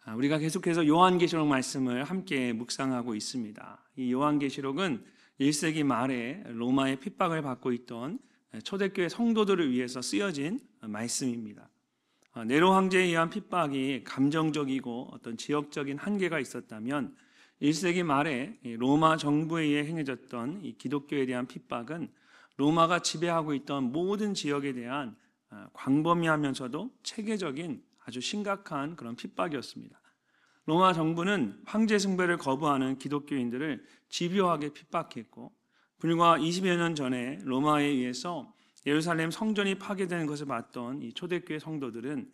우리가 계속해서 요한계시록 말씀을 함께 묵상하고 있습니다. 이 요한계시록은 1세기 말에 로마의 핍박을 받고 있던 초대교회 성도들을 위해서 쓰여진 말씀입니다. 네로 황제에 의한 핍박이 감정적이고 어떤 지역적인 한계가 있었다면 1세기 말에 로마 정부에 의해 행해졌던 이 기독교에 대한 핍박은 로마가 지배하고 있던 모든 지역에 대한 광범위하면서도 체계적인 아주 심각한 그런 핍박이었습니다. 로마 정부는 황제 숭배를 거부하는 기독교인들을 집요하게 핍박했고, 불과 20여 년 전에 로마에 의해서 예루살렘 성전이 파괴되는 것을 봤던 이 초대교회 성도들은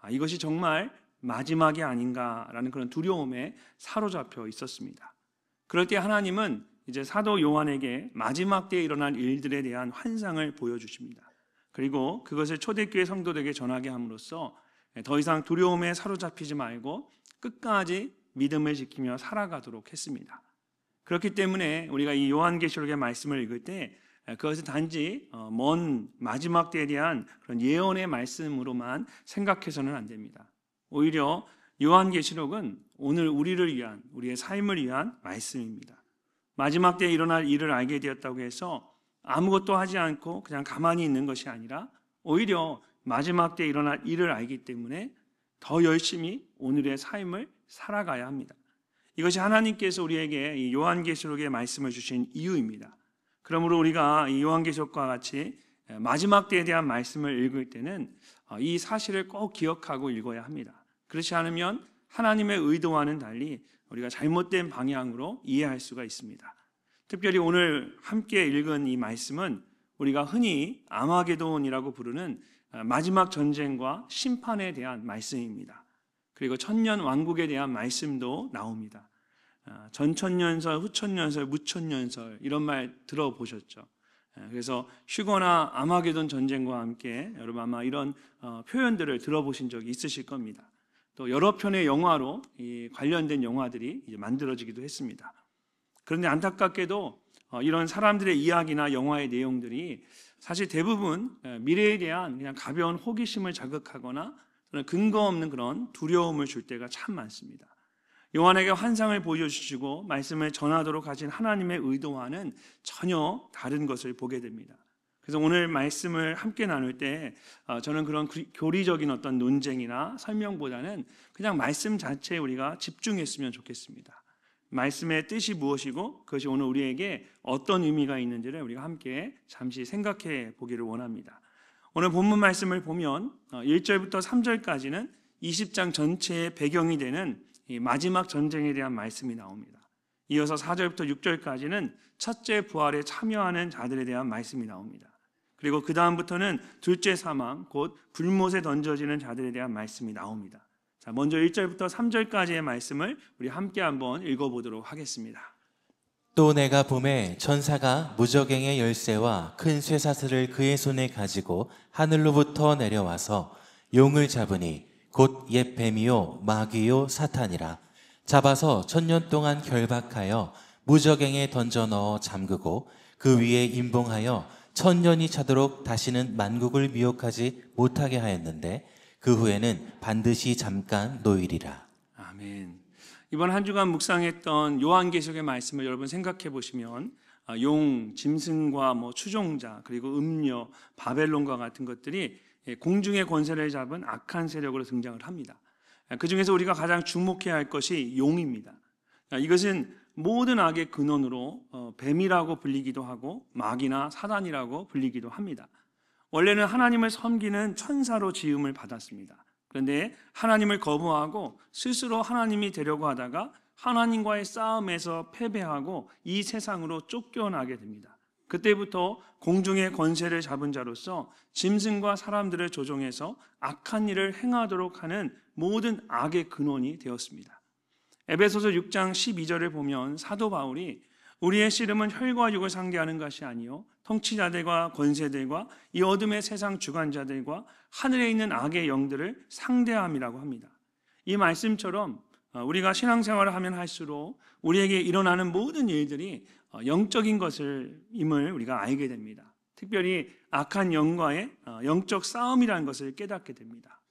이것이 정말 마지막이 아닌가라는 그런 두려움에 사로잡혀 있었습니다. 그럴 때 하나님은 이제 사도 요한에게 마지막 때에 일어날 일들에 대한 환상을 보여주십니다. 그리고 그것을 초대교회 성도들에게 전하게 함으로써 더 이상 두려움에 사로잡히지 말고 끝까지 믿음을 지키며 살아가도록 했습니다. 그렇기 때문에 우리가 이 요한계시록의 말씀을 읽을 때 그것을 단지 먼 마지막 때에 대한 그런 예언의 말씀으로만 생각해서는 안 됩니다. 오히려 요한계시록은 오늘 우리를 위한, 우리의 삶을 위한 말씀입니다. 마지막 때에 일어날 일을 알게 되었다고 해서 아무것도 하지 않고 그냥 가만히 있는 것이 아니라 오히려 마지막 때에 일어날 일을 알기 때문에 더 열심히 오늘의 삶을 살아가야 합니다. 이것이 하나님께서 우리에게 이 요한계시록의 말씀을 주신 이유입니다. 그러므로 우리가 이 요한계시록과 같이 마지막 때에 대한 말씀을 읽을 때는 이 사실을 꼭 기억하고 읽어야 합니다. 그렇지 않으면 하나님의 의도와는 달리 우리가 잘못된 방향으로 이해할 수가 있습니다. 특별히 오늘 함께 읽은 이 말씀은 우리가 흔히 아마게돈이라고 부르는 마지막 전쟁과 심판에 대한 말씀입니다. 그리고 천년 왕국에 대한 말씀도 나옵니다. 전천년설, 후천년설, 무천년설 이런 말 들어보셨죠? 그래서 휴거나 아마게돈 전쟁과 함께 여러분 아마 이런 표현들을 들어보신 적이 있으실 겁니다. 또 여러 편의 영화로 이 관련된 영화들이 이제 만들어지기도 했습니다. 그런데 안타깝게도 이런 사람들의 이야기나 영화의 내용들이 사실 대부분 미래에 대한 그냥 가벼운 호기심을 자극하거나 근거 없는 그런 두려움을 줄 때가 참 많습니다. 요한에게 환상을 보여주시고 말씀을 전하도록 하신 하나님의 의도와는 전혀 다른 것을 보게 됩니다. 그래서 오늘 말씀을 함께 나눌 때 저는 그런 교리적인 어떤 논쟁이나 설명보다는 그냥 말씀 자체에 우리가 집중했으면 좋겠습니다. 말씀의 뜻이 무엇이고 그것이 오늘 우리에게 어떤 의미가 있는지를 우리가 함께 잠시 생각해 보기를 원합니다. 오늘 본문 말씀을 보면 1절부터 3절까지는 20장 전체의 배경이 되는 이 마지막 전쟁에 대한 말씀이 나옵니다. 이어서 4절부터 6절까지는 첫째 부활에 참여하는 자들에 대한 말씀이 나옵니다. 그리고 그 다음부터는 둘째 사망, 곧 불못에 던져지는 자들에 대한 말씀이 나옵니다. 자, 먼저 1절부터 3절까지의 말씀을 우리 함께 한번 읽어보도록 하겠습니다. 또 내가 보매 천사가 무저갱의 열쇠와 큰 쇠사슬을 그의 손에 가지고 하늘로부터 내려와서 용을 잡으니 곧 옛 뱀이요 마귀요 사탄이라. 잡아서 1000년 동안 결박하여 무저갱에 던져 넣어 잠그고 그 위에 임봉하여 1000년이 차도록 다시는 만국을 미혹하지 못하게 하였는데 그 후에는 반드시 잠깐 놓이리라. 아멘. 이번 한 주간 묵상했던 요한계시록의 말씀을 여러분 생각해 보시면 용, 짐승과 추종자, 그리고 음녀, 바벨론과 같은 것들이 공중의 권세를 잡은 악한 세력으로 등장을 합니다. 그 중에서 우리가 가장 주목해야 할 것이 용입니다. 이것은 모든 악의 근원으로 뱀이라고 불리기도 하고 마귀나 사단이라고 불리기도 합니다. 원래는 하나님을 섬기는 천사로 지음을 받았습니다. 그런데 하나님을 거부하고 스스로 하나님이 되려고 하다가 하나님과의 싸움에서 패배하고 이 세상으로 쫓겨나게 됩니다. 그때부터 공중의 권세를 잡은 자로서 짐승과 사람들을 조종해서 악한 일을 행하도록 하는 모든 악의 근원이 되었습니다. 에베소서 6장 12절을 보면 사도 바울이 우리의 씨름은 혈과 육을 상대하는 것이 아니요 통치자들과 권세들과 이 어둠의 세상 주관자들과 하늘에 있는 악의 영들을 상대함이라고 합니다. 이 말씀처럼 우리가 신앙생활을 하면 할수록 우리에게 일어나는 모든 일들이 영적인 것임을 우리가 알게 됩니다. 특별히 악한 영과의 영적 싸움이라는 것을 깨닫게 됩니다.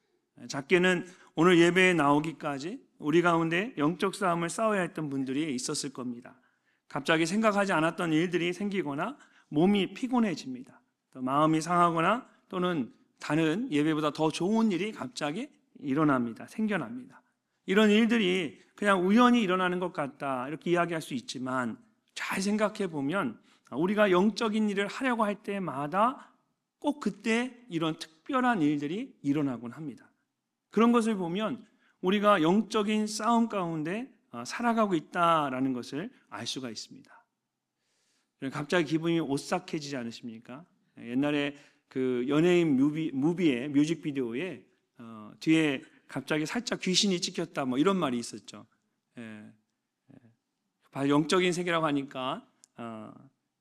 작게는 오늘 예배에 나오기까지 우리 가운데 영적 싸움을 싸워야 했던 분들이 있었을 겁니다. 갑자기 생각하지 않았던 일들이 생기거나 몸이 피곤해집니다. 또 마음이 상하거나 또는 다른 예배보다 더 좋은 일이 갑자기 일어납니다. 생겨납니다. 이런 일들이 그냥 우연히 일어나는 것 같다 이렇게 이야기할 수 있지만 잘 생각해 보면 우리가 영적인 일을 하려고 할 때마다 꼭 그때 이런 특별한 일들이 일어나곤 합니다. 그런 것을 보면 우리가 영적인 싸움 가운데 살아가고 있다라는 것을 알 수가 있습니다. 갑자기 기분이 오싹해지지 않으십니까? 옛날에 그 연예인 무비의 뮤직비디오에 뒤에 갑자기 살짝 귀신이 찍혔다 뭐 이런 말이 있었죠. 영적인 세계라고 하니까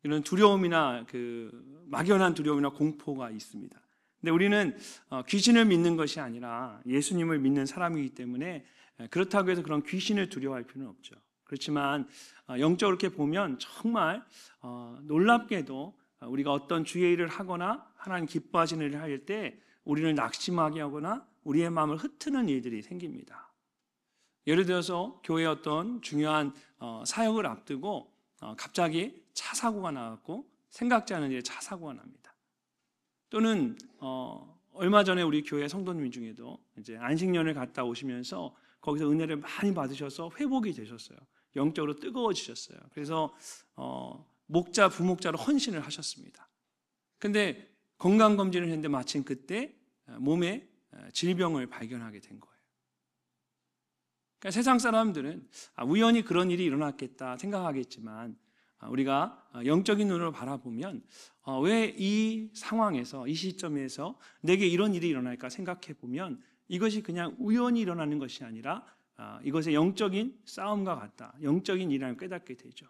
이런 두려움이나 그 막연한 두려움이나 공포가 있습니다. 근데 우리는 귀신을 믿는 것이 아니라 예수님을 믿는 사람이기 때문에 그렇다고 해서 그런 귀신을 두려워할 필요는 없죠. 그렇지만 영적으로 이렇게 보면 정말 놀랍게도 우리가 어떤 주의 일을 하거나 하나님 기뻐하시는 일을 할 때 우리를 낙심하게 하거나 우리의 마음을 흩트는 일들이 생깁니다. 예를 들어서 교회의 어떤 중요한 사역을 앞두고 갑자기 차 사고가 나왔고 생각지 않은 일에 차 사고가 납니다. 또는 얼마 전에 우리 교회 성도님 중에도 이제 안식년을 갔다 오시면서 거기서 은혜를 많이 받으셔서 회복이 되셨어요. 영적으로 뜨거워지셨어요. 그래서 목자, 부목자로 헌신을 하셨습니다. 근데 건강검진을 했는데 마침 그때 몸에 질병을 발견하게 된 거예요. 그러니까 세상 사람들은 우연히 그런 일이 일어났겠다 생각하겠지만 우리가 영적인 눈으로 바라보면 왜 이 상황에서 이 시점에서 내게 이런 일이 일어날까 생각해 보면 이것이 그냥 우연히 일어나는 것이 아니라 이것의 영적인 싸움과 같다. 영적인 일이라는 깨닫게 되죠.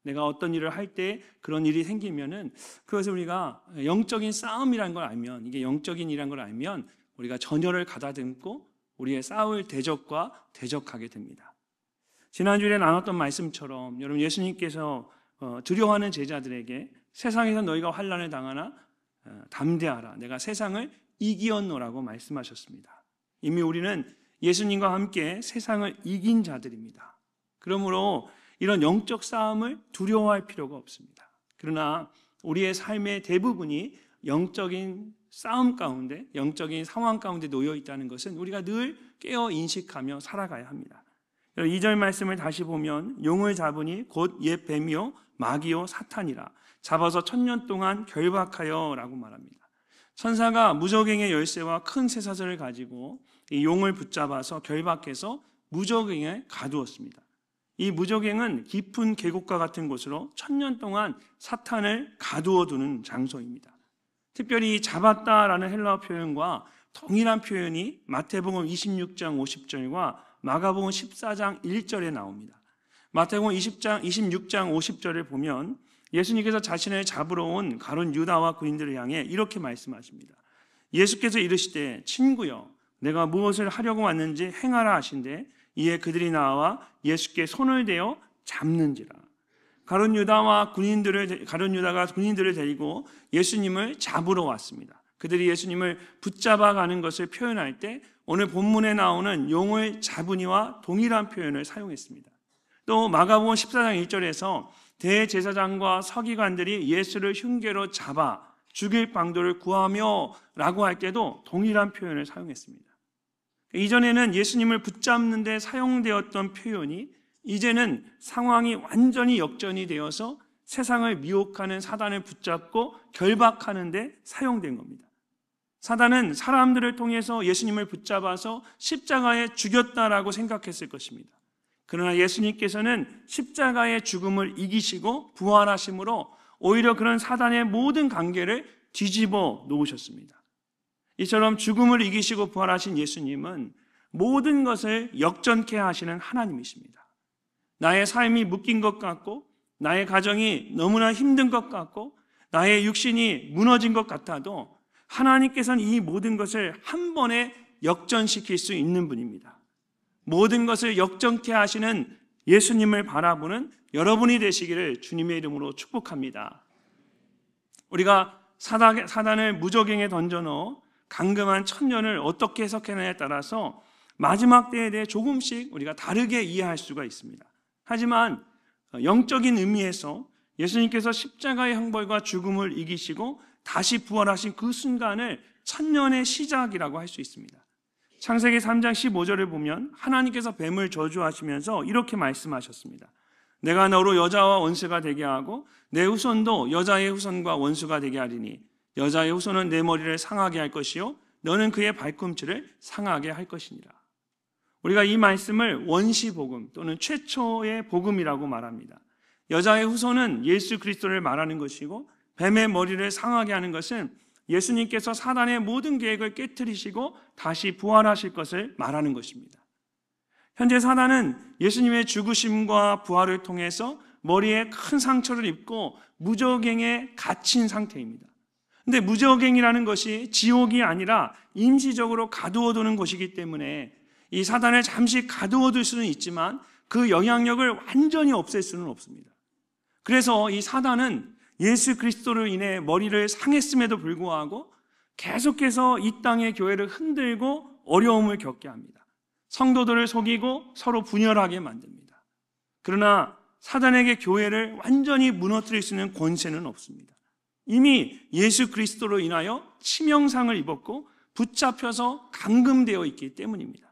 내가 어떤 일을 할 때 그런 일이 생기면은 그것을 우리가 영적인 싸움이라는 걸 알면 이게 영적인 일이라는 걸 알면 우리가 전열을 가다듬고 우리의 싸울 대적과 대적하게 됩니다. 지난주에 나눴던 말씀처럼 여러분 예수님께서 두려워하는 제자들에게 세상에서 너희가 환난을 당하나 담대하라. 내가 세상을 이기었노라고 말씀하셨습니다. 이미 우리는 예수님과 함께 세상을 이긴 자들입니다. 그러므로 이런 영적 싸움을 두려워할 필요가 없습니다. 그러나 우리의 삶의 대부분이 영적인 싸움 가운데, 영적인 상황 가운데 놓여 있다는 것은 우리가 늘 깨어 인식하며 살아가야 합니다. 2절 말씀을 다시 보면 용을 잡으니 곧 옛 뱀이요 마귀요 사탄이라 잡아서 1000년 동안 결박하여 라고 말합니다. 천사가 무저갱의 열쇠와 큰 쇠사슬을 가지고 이 용을 붙잡아서 결박해서 무저갱에 가두었습니다. 이 무저갱은 깊은 계곡과 같은 곳으로 1000년 동안 사탄을 가두어두는 장소입니다. 특별히 이 잡았다라는 헬라어 표현과 동일한 표현이 마태복음 26장 50절과 마가복음 14장 1절에 나옵니다. 마태복음 26장 50절을 보면 예수님께서 자신을 잡으러 온 가룟 유다와 군인들을 향해 이렇게 말씀하십니다. 예수께서 이르시되 친구여 내가 무엇을 하려고 왔는지 행하라 하신대 이에 그들이 나와 예수께 손을 대어 잡는지라. 가룟 유다가 군인들을 데리고 예수님을 잡으러 왔습니다. 그들이 예수님을 붙잡아가는 것을 표현할 때 오늘 본문에 나오는 용을 잡으니와 동일한 표현을 사용했습니다. 또 마가복음 14장 1절에서 대제사장과 서기관들이 예수를 흉계로 잡아 죽일 방도를 구하며 라고 할 때도 동일한 표현을 사용했습니다. 이전에는 예수님을 붙잡는 데 사용되었던 표현이 이제는 상황이 완전히 역전이 되어서 세상을 미혹하는 사단을 붙잡고 결박하는 데 사용된 겁니다. 사단은 사람들을 통해서 예수님을 붙잡아서 십자가에 죽였다라고 생각했을 것입니다. 그러나 예수님께서는 십자가의 죽음을 이기시고 부활하심으로 오히려 그런 사단의 모든 관계를 뒤집어 놓으셨습니다. 이처럼 죽음을 이기시고 부활하신 예수님은 모든 것을 역전케 하시는 하나님이십니다. 나의 삶이 묶인 것 같고 나의 가정이 너무나 힘든 것 같고 나의 육신이 무너진 것 같아도 하나님께서는 이 모든 것을 한 번에 역전시킬 수 있는 분입니다. 모든 것을 역전케 하시는 예수님을 바라보는 여러분이 되시기를 주님의 이름으로 축복합니다. 우리가 사단을 무저갱에 던져넣어 강금한 천년을 어떻게 해석하느냐에 따라서 마지막 때에 대해 조금씩 우리가 다르게 이해할 수가 있습니다. 하지만 영적인 의미에서 예수님께서 십자가의 형벌과 죽음을 이기시고 다시 부활하신 그 순간을 천년의 시작이라고 할 수 있습니다. 창세기 3장 15절을 보면 하나님께서 뱀을 저주하시면서 이렇게 말씀하셨습니다. 내가 너로 여자와 원수가 되게 하고 내 후손도 여자의 후손과 원수가 되게 하리니 여자의 후손은 내 머리를 상하게 할 것이요 너는 그의 발꿈치를 상하게 할 것이니라. 우리가 이 말씀을 원시복음 또는 최초의 복음이라고 말합니다. 여자의 후손은 예수 그리스도를 말하는 것이고 뱀의 머리를 상하게 하는 것은 예수님께서 사단의 모든 계획을 깨트리시고 다시 부활하실 것을 말하는 것입니다. 현재 사단은 예수님의 죽으심과 부활을 통해서 머리에 큰 상처를 입고 무저갱에 갇힌 상태입니다. 근데 무저갱이라는 것이 지옥이 아니라 임시적으로 가두어두는 곳이기 때문에 이 사단을 잠시 가두어둘 수는 있지만 그 영향력을 완전히 없앨 수는 없습니다. 그래서 이 사단은 예수 그리스도로 인해 머리를 상했음에도 불구하고 계속해서 이 땅의 교회를 흔들고 어려움을 겪게 합니다. 성도들을 속이고 서로 분열하게 만듭니다. 그러나 사단에게 교회를 완전히 무너뜨릴 수 있는 권세는 없습니다. 이미 예수 그리스도로 인하여 치명상을 입었고 붙잡혀서 감금되어 있기 때문입니다.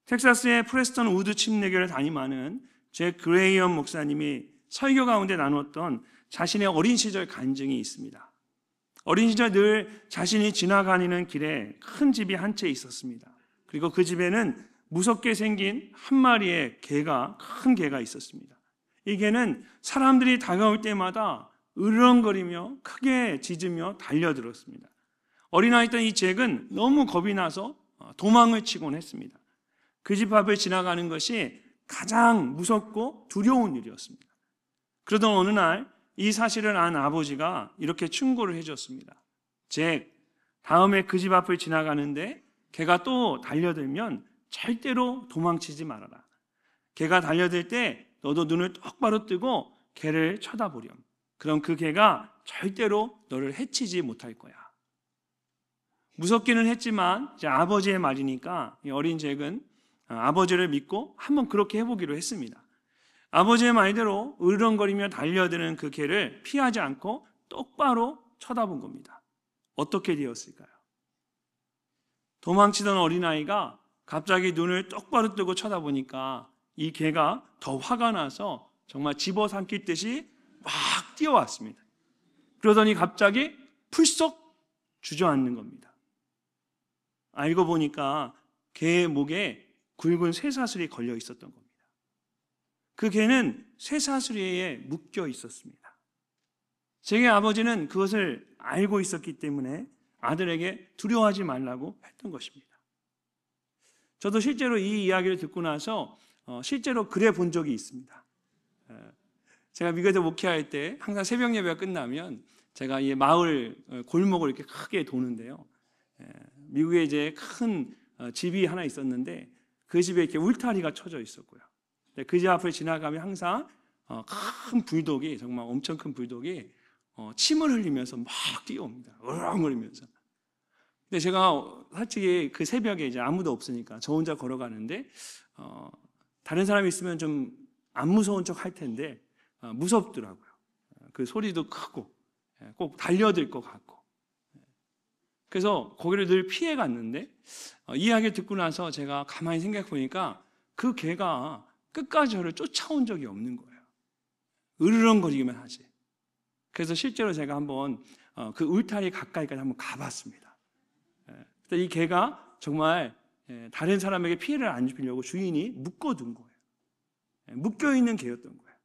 텍사스의 프레스턴 우드 침례교를 담임하는 제 그레이엄 목사님이 설교 가운데 나눴던 자신의 어린 시절 간증이 있습니다. 어린 시절 늘 자신이 지나다니는 길에 큰 집이 한 채 있었습니다. 그리고 그 집에는 무섭게 생긴 한 마리의 개가, 큰 개가 있었습니다. 이 개는 사람들이 다가올 때마다 으르렁거리며 크게 짖으며 달려들었습니다. 어린아이였던 이 잭은 너무 겁이 나서 도망을 치곤 했습니다. 그 집 앞을 지나가는 것이 가장 무섭고 두려운 일이었습니다. 그러던 어느 날 이 사실을 안 아버지가 이렇게 충고를 해줬습니다. 잭, 다음에 그 집 앞을 지나가는데 개가 또 달려들면 절대로 도망치지 말아라. 개가 달려들 때 너도 눈을 똑바로 뜨고 개를 쳐다보렴. 그럼 그 개가 절대로 너를 해치지 못할 거야. 무섭기는 했지만 이제 아버지의 말이니까 이 어린 잭은 아버지를 믿고 한번 그렇게 해보기로 했습니다. 아버지의 말대로 으르렁거리며 달려드는 그 개를 피하지 않고 똑바로 쳐다본 겁니다. 어떻게 되었을까요? 도망치던 어린아이가 갑자기 눈을 똑바로 뜨고 쳐다보니까 이 개가 더 화가 나서 정말 집어삼킬 듯이 막 뛰어왔습니다. 그러더니 갑자기 풀썩 주저앉는 겁니다. 알고 보니까 개의 목에 굵은 쇠사슬이 걸려 있었던 겁니다. 그 개는 쇠사슬에 묶여 있었습니다. 제 아버지는 그것을 알고 있었기 때문에 아들에게 두려워하지 말라고 했던 것입니다. 저도 실제로 이 이야기를 듣고 나서 실제로 그래 본 적이 있습니다. 제가 미국에서 목회할 때 항상 새벽 예배가 끝나면 제가 이 마을 골목을 이렇게 크게 도는데요. 미국에 이제 큰 집이 하나 있었는데 그 집에 이렇게 울타리가 쳐져 있었고요. 그 집 앞을 지나가면 항상 큰 불독이, 정말 엄청 큰 불독이 침을 흘리면서 막 뛰어옵니다. 으렁거리면서. 근데 제가 솔직히 그 새벽에 이제 아무도 없으니까 저 혼자 걸어가는데 다른 사람이 있으면 좀 안 무서운 척 할 텐데 무섭더라고요. 그 소리도 크고 꼭 달려들 것 같고. 그래서 거기를 늘 피해 갔는데 이 이야기를 듣고 나서 제가 가만히 생각해 보니까 그 개가 끝까지 저를 쫓아온 적이 없는 거예요. 으르렁거리기만 하지. 그래서 실제로 제가 한번 그 울타리 가까이까지 한번 가봤습니다. 이 개가 정말 다른 사람에게 피해를 안 주려고 주인이 묶어둔 거예요. 묶여있는 개였던 거예요.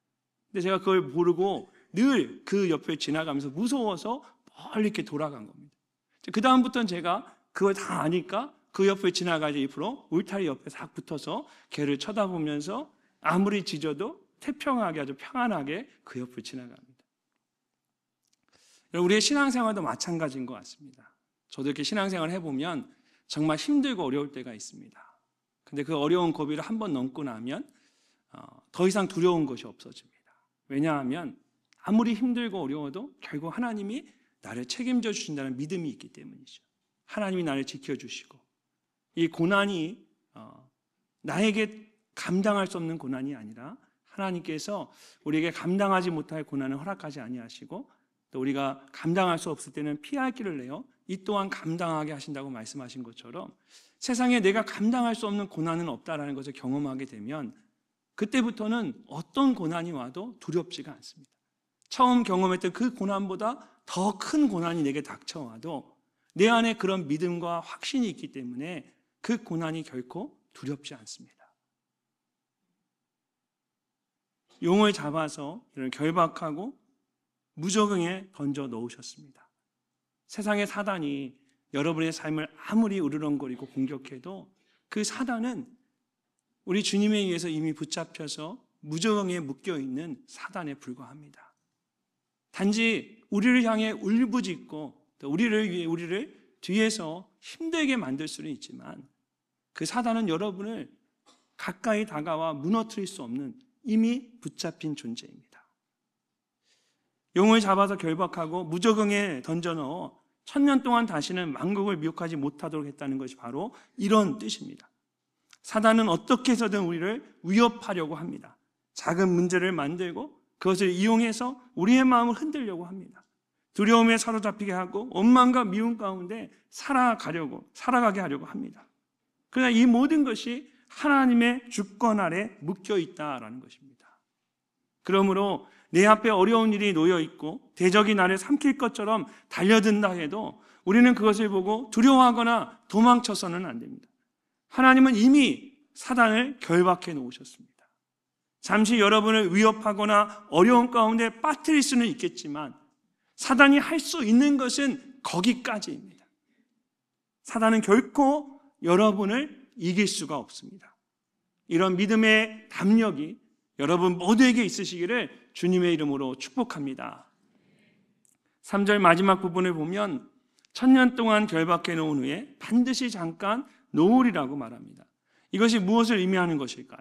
근데 제가 그걸 모르고 늘 그 옆에 지나가면서 무서워서 멀리 이렇게 돌아간 겁니다. 그 다음부터는 제가 그걸 다 아니까 그 옆에 지나가지 입으로 울타리 옆에 싹 붙어서 개를 쳐다보면서 아무리 짖어도 태평하게 아주 평안하게 그 옆을 지나갑니다. 우리의 신앙생활도 마찬가지인 것 같습니다. 저도 이렇게 신앙생활을 해보면 정말 힘들고 어려울 때가 있습니다. 근데 그 어려운 고비를 한번 넘고 나면 더 이상 두려운 것이 없어집니다. 왜냐하면 아무리 힘들고 어려워도 결국 하나님이 나를 책임져 주신다는 믿음이 있기 때문이죠. 하나님이 나를 지켜주시고 이 고난이 나에게 감당할 수 없는 고난이 아니라 하나님께서 우리에게 감당하지 못할 고난을 허락하지 아니하시고 또 우리가 감당할 수 없을 때는 피할 길을 내어 이 또한 감당하게 하신다고 말씀하신 것처럼 세상에 내가 감당할 수 없는 고난은 없다라는 것을 경험하게 되면 그때부터는 어떤 고난이 와도 두렵지가 않습니다. 처음 경험했던 그 고난보다 더 큰 고난이 내게 닥쳐와도 내 안에 그런 믿음과 확신이 있기 때문에 그 고난이 결코 두렵지 않습니다. 용을 잡아서 이를 결박하고 무적응에 던져 넣으셨습니다. 세상의 사단이 여러분의 삶을 아무리 으르렁거리고 공격해도 그 사단은 우리 주님에 의해서 이미 붙잡혀서 무적응에 묶여있는 사단에 불과합니다. 단지 우리를 향해 울부짖고 또 우리를 위해 우리를 뒤에서 힘들게 만들 수는 있지만 그 사단은 여러분을 가까이 다가와 무너뜨릴 수 없는 이미 붙잡힌 존재입니다. 용을 잡아서 결박하고 무적응에 던져 넣어 1000년 동안 다시는 만국을 미혹하지 못하도록 했다는 것이 바로 이런 뜻입니다. 사단은 어떻게 해서든 우리를 위협하려고 합니다. 작은 문제를 만들고 그것을 이용해서 우리의 마음을 흔들려고 합니다. 두려움에 사로잡히게 하고 원망과 미움 가운데 살아가게 하려고 합니다. 그러나 이 모든 것이 하나님의 주권 아래 묶여 있다라는 것입니다. 그러므로 내 앞에 어려운 일이 놓여 있고 대적이 나를 삼킬 것처럼 달려든다 해도 우리는 그것을 보고 두려워하거나 도망쳐서는 안 됩니다. 하나님은 이미 사단을 결박해 놓으셨습니다. 잠시 여러분을 위협하거나 어려운 가운데 빠뜨릴 수는 있겠지만 사단이 할 수 있는 것은 거기까지입니다. 사단은 결코 여러분을 이길 수가 없습니다. 이런 믿음의 담력이 여러분 모두에게 있으시기를 주님의 이름으로 축복합니다. 3절 마지막 부분을 보면 1000년 동안 결박해 놓은 후에 반드시 잠깐 놓으리라고 말합니다. 이것이 무엇을 의미하는 것일까요?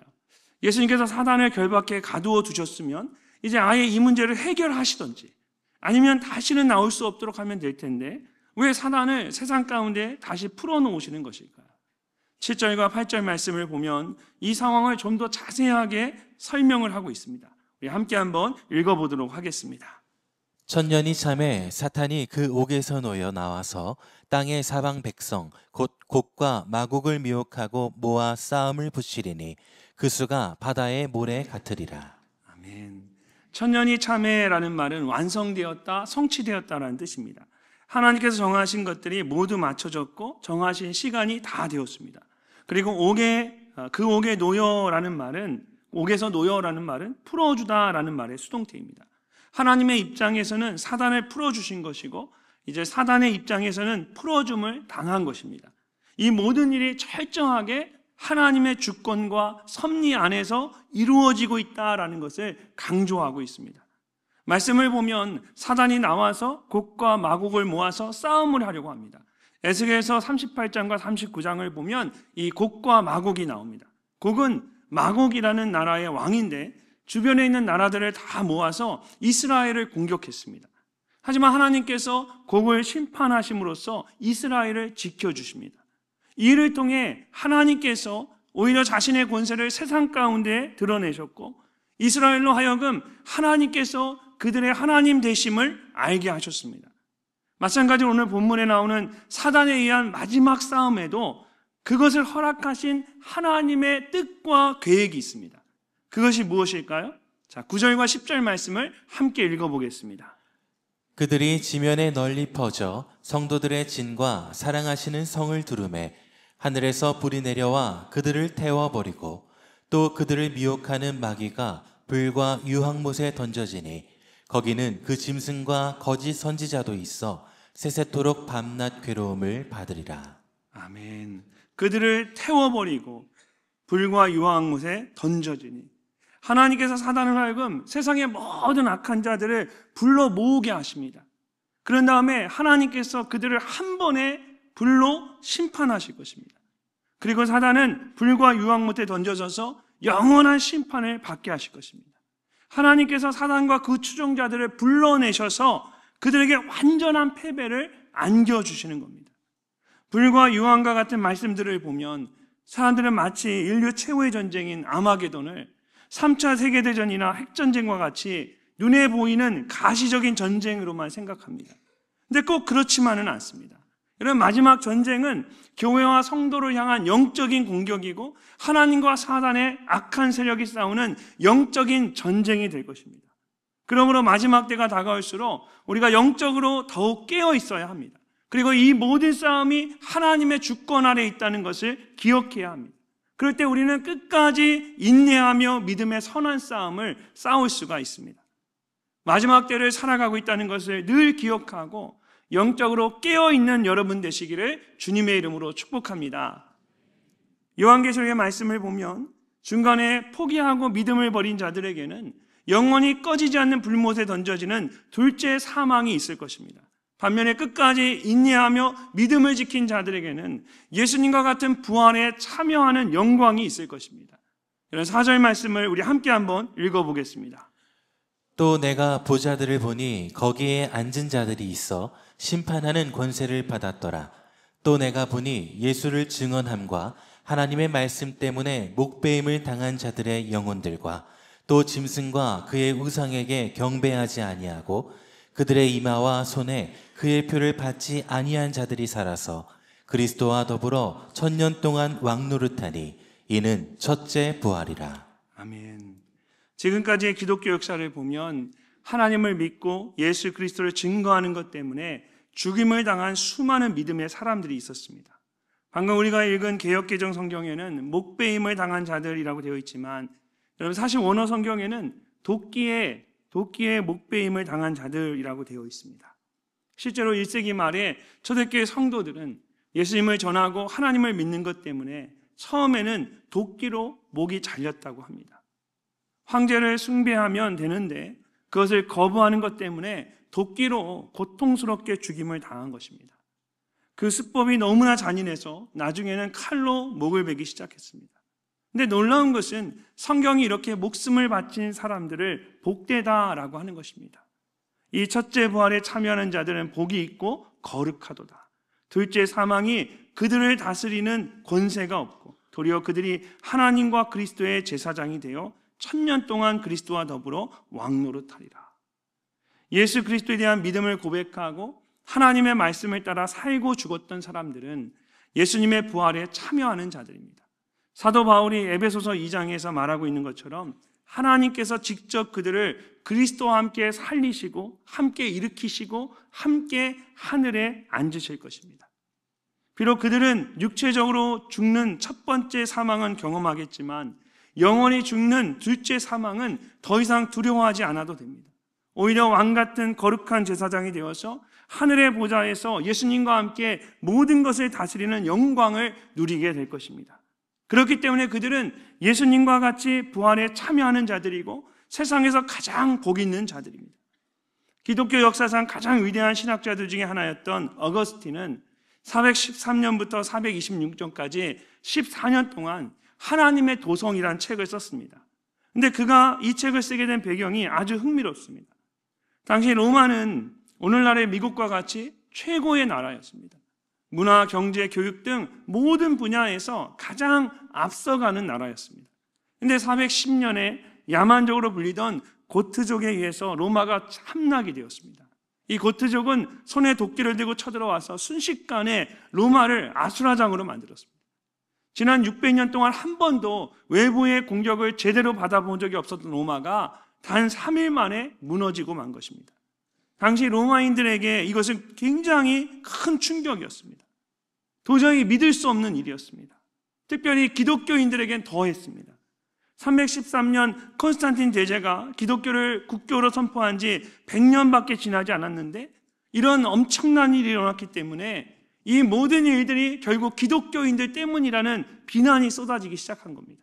예수님께서 사단을 결박해 가두어 두셨으면 이제 아예 이 문제를 해결하시던지 아니면 다시는 나올 수 없도록 하면 될 텐데 왜 사단을 세상 가운데 다시 풀어놓으시는 것일까요? 7절과 8절 말씀을 보면 이 상황을 좀 더 자세하게 설명을 하고 있습니다. 우리 함께 한번 읽어보도록 하겠습니다. 1000년이 참에 사탄이 그 옥에서 놓여 나와서 땅의 사방 백성 곧 곡과 마곡을 미혹하고 모아 싸움을 붙이리니 그 수가 바다의 모래 같으리라. 아멘. 1000년이 참에라는 말은 완성되었다, 성취되었다라는 뜻입니다. 하나님께서 정하신 것들이 모두 맞춰졌고 정하신 시간이 다 되었습니다. 그리고 그 옥에 놓여라는 말은 옥에서 놓여라는 말은 풀어주다라는 말의 수동태입니다. 하나님의 입장에서는 사단을 풀어주신 것이고 이제 사단의 입장에서는 풀어줌을 당한 것입니다. 이 모든 일이 철저하게 하나님의 주권과 섭리 안에서 이루어지고 있다라는 것을 강조하고 있습니다. 말씀을 보면 사단이 나와서 곡과 마곡을 모아서 싸움을 하려고 합니다. 에스겔서 38장과 39장을 보면 이 곡과 마곡이 나옵니다. 곡은 마곡이라는 나라의 왕인데 주변에 있는 나라들을 다 모아서 이스라엘을 공격했습니다. 하지만 하나님께서 곡을 심판하심으로써 이스라엘을 지켜주십니다. 이 일을 통해 하나님께서 오히려 자신의 권세를 세상 가운데 드러내셨고 이스라엘로 하여금 하나님께서 그들의 하나님 되심을 알게 하셨습니다. 마찬가지로 오늘 본문에 나오는 사단에 의한 마지막 싸움에도 그것을 허락하신 하나님의 뜻과 계획이 있습니다. 그것이 무엇일까요? 자, 9절과 10절 말씀을 함께 읽어보겠습니다. 그들이 지면에 널리 퍼져 성도들의 진과 사랑하시는 성을 두루매 하늘에서 불이 내려와 그들을 태워버리고 또 그들을 미혹하는 마귀가 불과 유황못에 던져지니 거기는 그 짐승과 거짓 선지자도 있어 세세토록 밤낮 괴로움을 받으리라. 아멘. 그들을 태워버리고 불과 유황못에 던져지니 하나님께서 사단을 하여금 세상의 모든 악한 자들을 불러 모으게 하십니다. 그런 다음에 하나님께서 그들을 한 번에 불로 심판하실 것입니다. 그리고 사단은 불과 유황못에 던져져서 영원한 심판을 받게 하실 것입니다. 하나님께서 사단과 그 추종자들을 불러내셔서 그들에게 완전한 패배를 안겨주시는 겁니다. 불과 유황과 같은 말씀들을 보면 사람들은 마치 인류 최후의 전쟁인 아마게돈을 3차 세계대전이나 핵전쟁과 같이 눈에 보이는 가시적인 전쟁으로만 생각합니다. 근데 꼭 그렇지만은 않습니다. 이런 마지막 전쟁은 교회와 성도를 향한 영적인 공격이고 하나님과 사단의 악한 세력이 싸우는 영적인 전쟁이 될 것입니다. 그러므로 마지막 때가 다가올수록 우리가 영적으로 더욱 깨어 있어야 합니다. 그리고 이 모든 싸움이 하나님의 주권 아래 있다는 것을 기억해야 합니다. 그럴 때 우리는 끝까지 인내하며 믿음의 선한 싸움을 싸울 수가 있습니다. 마지막 때를 살아가고 있다는 것을 늘 기억하고 영적으로 깨어있는 여러분 되시기를 주님의 이름으로 축복합니다. 요한계시록의 말씀을 보면 중간에 포기하고 믿음을 버린 자들에게는 영원히 꺼지지 않는 불못에 던져지는 둘째 사망이 있을 것입니다. 반면에 끝까지 인내하며 믿음을 지킨 자들에게는 예수님과 같은 부활에 참여하는 영광이 있을 것입니다. 이런 4절 말씀을 우리 함께 한번 읽어보겠습니다. 또 내가 보좌들을 보니 거기에 앉은 자들이 있어 심판하는 권세를 받았더라. 또 내가 보니 예수를 증언함과 하나님의 말씀 때문에 목배임을 당한 자들의 영혼들과 또 짐승과 그의 우상에게 경배하지 아니하고 그들의 이마와 손에 그의 표를 받지 아니한 자들이 살아서 그리스도와 더불어 1000년 동안 왕노릇하니 이는 첫째 부활이라. 아멘. 지금까지의 기독교 역사를 보면 하나님을 믿고 예수 그리스도를 증거하는 것 때문에 죽임을 당한 수많은 믿음의 사람들이 있었습니다. 방금 우리가 읽은 개역개정 성경에는 목배임을 당한 자들이라고 되어 있지만 여러분 사실 원어 성경에는 도끼에 목배임을 당한 자들이라고 되어 있습니다. 실제로 1세기 말에 초대교회 성도들은 예수님을 전하고 하나님을 믿는 것 때문에 처음에는 도끼로 목이 잘렸다고 합니다. 황제를 숭배하면 되는데 그것을 거부하는 것 때문에 도끼로 고통스럽게 죽임을 당한 것입니다. 그 수법이 너무나 잔인해서 나중에는 칼로 목을 베기 시작했습니다. 근데 놀라운 것은 성경이 이렇게 목숨을 바친 사람들을 복되다라고 하는 것입니다. 이 첫째 부활에 참여하는 자들은 복이 있고 거룩하도다. 둘째 사망이 그들을 다스리는 권세가 없고 도리어 그들이 하나님과 그리스도의 제사장이 되어 1000년 동안 그리스도와 더불어 왕노릇하리라. 예수 그리스도에 대한 믿음을 고백하고 하나님의 말씀을 따라 살고 죽었던 사람들은 예수님의 부활에 참여하는 자들입니다. 사도 바울이 에베소서 2장에서 말하고 있는 것처럼 하나님께서 직접 그들을 그리스도와 함께 살리시고 함께 일으키시고 함께 하늘에 앉으실 것입니다. 비록 그들은 육체적으로 죽는 첫 번째 사망은 경험하겠지만 영원히 죽는 둘째 사망은 더 이상 두려워하지 않아도 됩니다. 오히려 왕같은 거룩한 제사장이 되어서 하늘의 보좌에서 예수님과 함께 모든 것을 다스리는 영광을 누리게 될 것입니다. 그렇기 때문에 그들은 예수님과 같이 부활에 참여하는 자들이고 세상에서 가장 복 있는 자들입니다. 기독교 역사상 가장 위대한 신학자들 중에 하나였던 어거스틴은 413년부터 426년까지 14년 동안 하나님의 도성이라는 책을 썼습니다. 근데 그가 이 책을 쓰게 된 배경이 아주 흥미롭습니다. 당시 로마는 오늘날의 미국과 같이 최고의 나라였습니다. 문화, 경제, 교육 등 모든 분야에서 가장 앞서가는 나라였습니다. 근데 410년에 야만족으로 불리던 고트족에 의해서 로마가 함락이 되었습니다. 이 고트족은 손에 도끼를 들고 쳐들어와서 순식간에 로마를 아수라장으로 만들었습니다. 지난 600년 동안 한 번도 외부의 공격을 제대로 받아본 적이 없었던 로마가 단 3일 만에 무너지고 만 것입니다. 당시 로마인들에게 이것은 굉장히 큰 충격이었습니다. 도저히 믿을 수 없는 일이었습니다. 특별히 기독교인들에겐 더했습니다. 313년 콘스탄틴 대제가 기독교를 국교로 선포한 지 100년밖에 지나지 않았는데 이런 엄청난 일이 일어났기 때문에 이 모든 일들이 결국 기독교인들 때문이라는 비난이 쏟아지기 시작한 겁니다.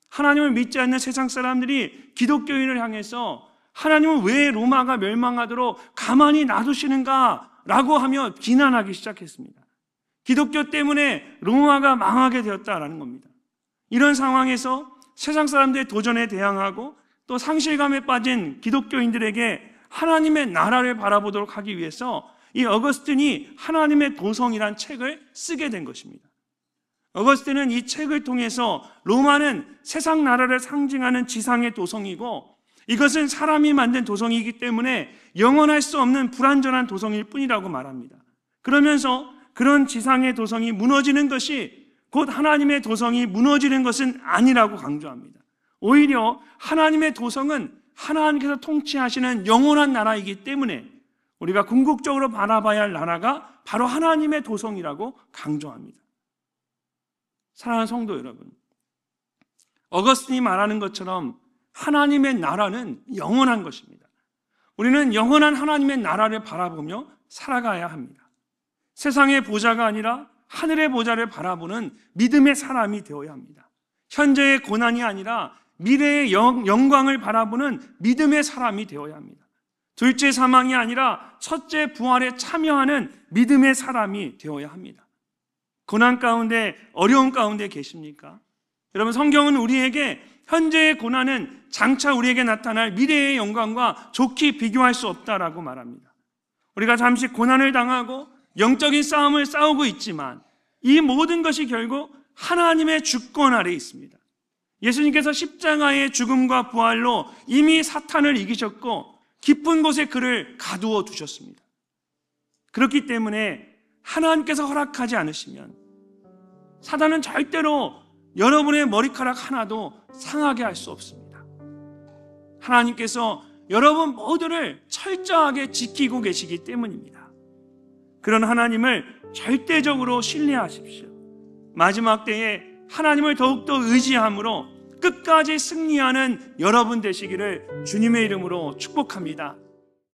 하나님을 믿지 않는 세상 사람들이 기독교인을 향해서 하나님은 왜 로마가 멸망하도록 가만히 놔두시는가 라고 하며 비난하기 시작했습니다. 기독교 때문에 로마가 망하게 되었다라는 겁니다. 이런 상황에서 세상 사람들의 도전에 대항하고 또 상실감에 빠진 기독교인들에게 하나님의 나라를 바라보도록 하기 위해서 이 어거스틴이 하나님의 도성이란 책을 쓰게 된 것입니다. 어거스틴은 이 책을 통해서 로마는 세상 나라를 상징하는 지상의 도성이고 이것은 사람이 만든 도성이기 때문에 영원할 수 없는 불완전한 도성일 뿐이라고 말합니다. 그러면서 그런 지상의 도성이 무너지는 것이 곧 하나님의 도성이 무너지는 것은 아니라고 강조합니다. 오히려 하나님의 도성은 하나님께서 통치하시는 영원한 나라이기 때문에 우리가 궁극적으로 바라봐야 할 나라가 바로 하나님의 도성이라고 강조합니다. 사랑하는 성도 여러분, 어거스틴이 말하는 것처럼 하나님의 나라는 영원한 것입니다. 우리는 영원한 하나님의 나라를 바라보며 살아가야 합니다. 세상의 보좌가 아니라 하늘의 보좌를 바라보는 믿음의 사람이 되어야 합니다. 현재의 고난이 아니라 미래의 영광을 바라보는 믿음의 사람이 되어야 합니다. 둘째 사망이 아니라 첫째 부활에 참여하는 믿음의 사람이 되어야 합니다. 고난 가운데, 어려움 가운데 계십니까? 여러분, 성경은 우리에게 현재의 고난은 장차 우리에게 나타날 미래의 영광과 좋게 비교할 수 없다라고 말합니다. 우리가 잠시 고난을 당하고 영적인 싸움을 싸우고 있지만 이 모든 것이 결국 하나님의 주권 아래에 있습니다. 예수님께서 십자가의 죽음과 부활로 이미 사탄을 이기셨고 깊은 곳에 그를 가두어 두셨습니다. 그렇기 때문에 하나님께서 허락하지 않으시면 사단은 절대로 여러분의 머리카락 하나도 상하게 할 수 없습니다. 하나님께서 여러분 모두를 철저하게 지키고 계시기 때문입니다. 그런 하나님을 절대적으로 신뢰하십시오. 마지막 때에 하나님을 더욱더 의지함으로 끝까지 승리하는 여러분 되시기를 주님의 이름으로 축복합니다.